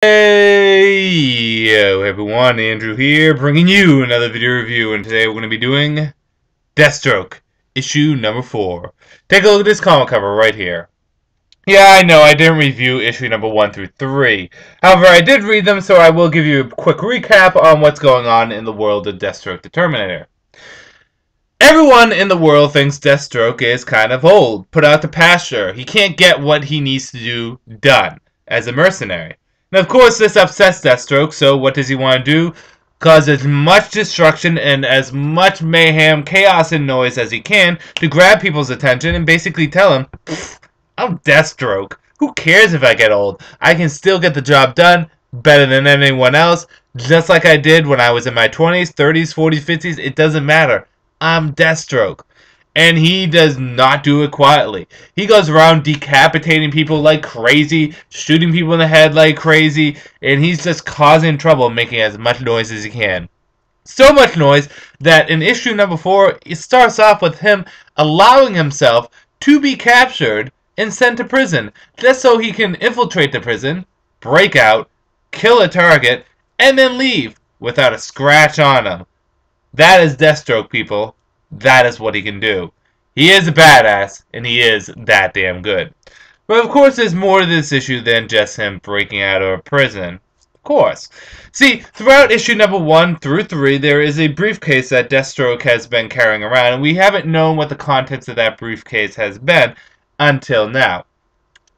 Hey, yo everyone, Andrew here, bringing you another video review, and today we're going to be doing Deathstroke Issue number 4. Take a look at this comic cover right here. Yeah, I know, I didn't review issue number 1 through 3. However, I did read them, so I will give you a quick recap on what's going on in the world of Deathstroke the Terminator. Everyone in the world thinks Deathstroke is kind of old, put out to pasture. He can't get what he needs to do done as a mercenary. And of course, this upsets Deathstroke, so what does he want to do? Cause as much destruction and as much mayhem, chaos, and noise as he can to grab people's attention and basically tell them, I'm Deathstroke. Who cares if I get old? I can still get the job done better than anyone else, just like I did when I was in my 20s, 30s, 40s, 50s. It doesn't matter. I'm Deathstroke. And he does not do it quietly. He goes around decapitating people like crazy, shooting people in the head like crazy, and he's just causing trouble, making as much noise as he can. So much noise that in issue number 4, it starts off with him allowing himself to be captured and sent to prison, just so he can infiltrate the prison, break out, kill a target, and then leave without a scratch on him. That is Deathstroke, people. That is what he can do. He is a badass, and he is that damn good. But of course, there's more to this issue than just him breaking out of a prison. Of course. See, throughout issue number 1 through 3, there is a briefcase that Deathstroke has been carrying around, and we haven't known what the contents of that briefcase has been until now.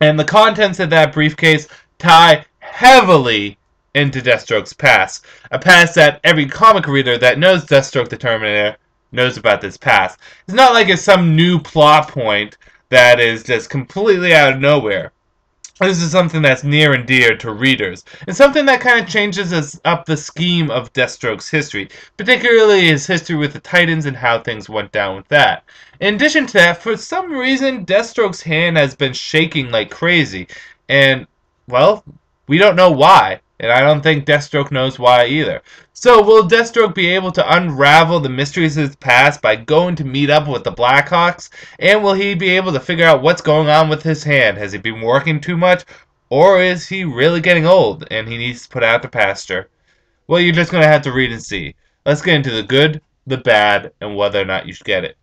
And the contents of that briefcase tie heavily into Deathstroke's past. A past that every comic reader that knows Deathstroke the Terminator knows about this past. It's not like it's some new plot point that is just completely out of nowhere. This is something that's near and dear to readers, and something that kind of changes up the scheme of Deathstroke's history, particularly his history with the Titans and how things went down with that. In addition to that, for some reason, Deathstroke's hand has been shaking like crazy, and, well, we don't know why. And I don't think Deathstroke knows why either. So will Deathstroke be able to unravel the mysteries of his past by going to meet up with the Blackhawks? And will he be able to figure out what's going on with his hand? Has he been working too much? Or is he really getting old and he needs to put out to pasture? Well, you're just going to have to read and see. Let's get into the good, the bad, and whether or not you should get it.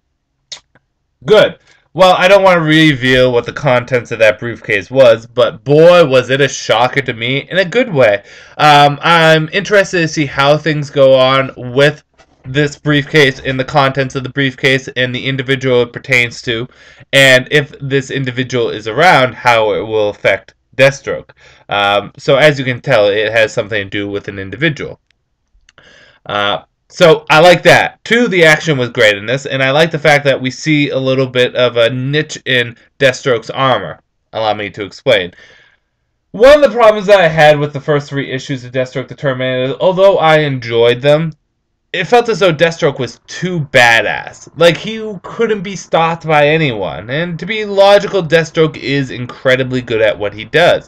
Good. Well, I don't want to reveal what the contents of that briefcase was, but boy, was it a shocker to me in a good way. I'm interested to see how things go on with this briefcase and the contents of the briefcase and the individual it pertains to, and if this individual is around, how it will affect Deathstroke. So as you can tell, it has something to do with an individual. So I like that. 2, the action was great in this, and I like the fact that we see a little bit of a niche in Deathstroke's armor. Allow me to explain. One of the problems that I had with the first 3 issues of Deathstroke the Terminator, although I enjoyed them, it felt as though Deathstroke was too badass. Like, he couldn't be stopped by anyone. And to be logical, Deathstroke is incredibly good at what he does.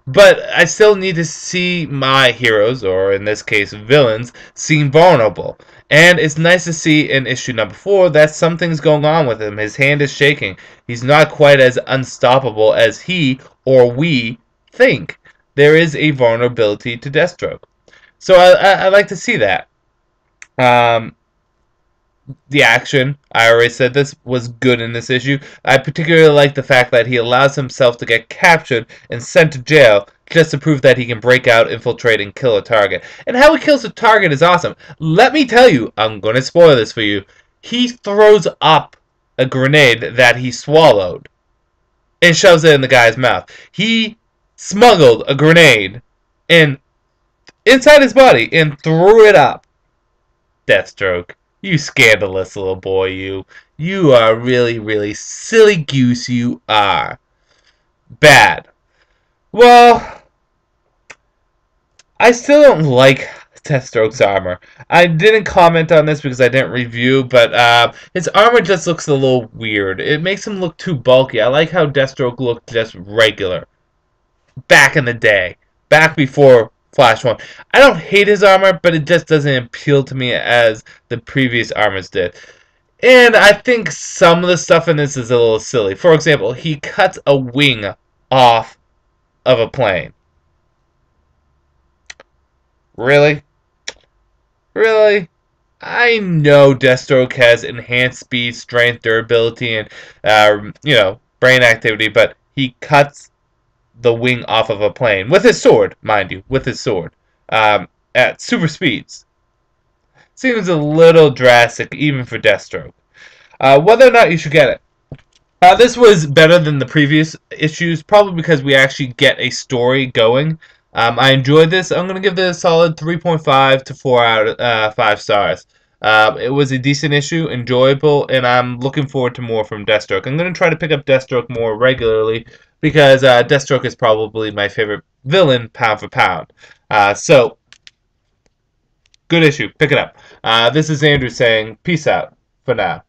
But I still need to see my heroes, or in this case villains, seem vulnerable. And it's nice to see in issue number 4 that something's going on with him. His hand is shaking. He's not quite as unstoppable as he or we think. There is a vulnerability to Deathstroke. So I like to see that. The action, I already said this, was good in this issue. I particularly like the fact that he allows himself to get captured and sent to jail just to prove that he can break out, infiltrate, and kill a target. And how he kills a target is awesome. Let me tell you, I'm going to spoil this for you. He throws up a grenade that he swallowed and shoves it in the guy's mouth. He smuggled a grenade inside his body and threw it up. Deathstroke. You scandalous little boy, you. You are really, really silly goose, you are. Bad. Well, I still don't like Deathstroke's armor. I didn't comment on this because I didn't review, but his armor just looks a little weird. It makes him look too bulky. I like how Deathstroke looked just regular. Back in the day. Back before Flash 1. I don't hate his armor, but it just doesn't appeal to me as the previous armors did. And I think some of the stuff in this is a little silly. For example, he cuts a wing off of a plane. Really? Really? I know Deathstroke has enhanced speed, strength, durability, and brain activity, but he cuts the wing off of a plane with his sword, mind you, with his sword, at super speeds. Seems a little drastic, even for Deathstroke. Whether or not you should get it. This was better than the previous issues, probably because we actually get a story going. I enjoyed this. I'm going to give this a solid 3.5 to 4 out of 5 stars. It was a decent issue, enjoyable, and I'm looking forward to more from Deathstroke. I'm going to try to pick up Deathstroke more regularly because Deathstroke is probably my favorite villain, pound for pound. So, good issue. Pick it up. This is Andrew saying peace out for now.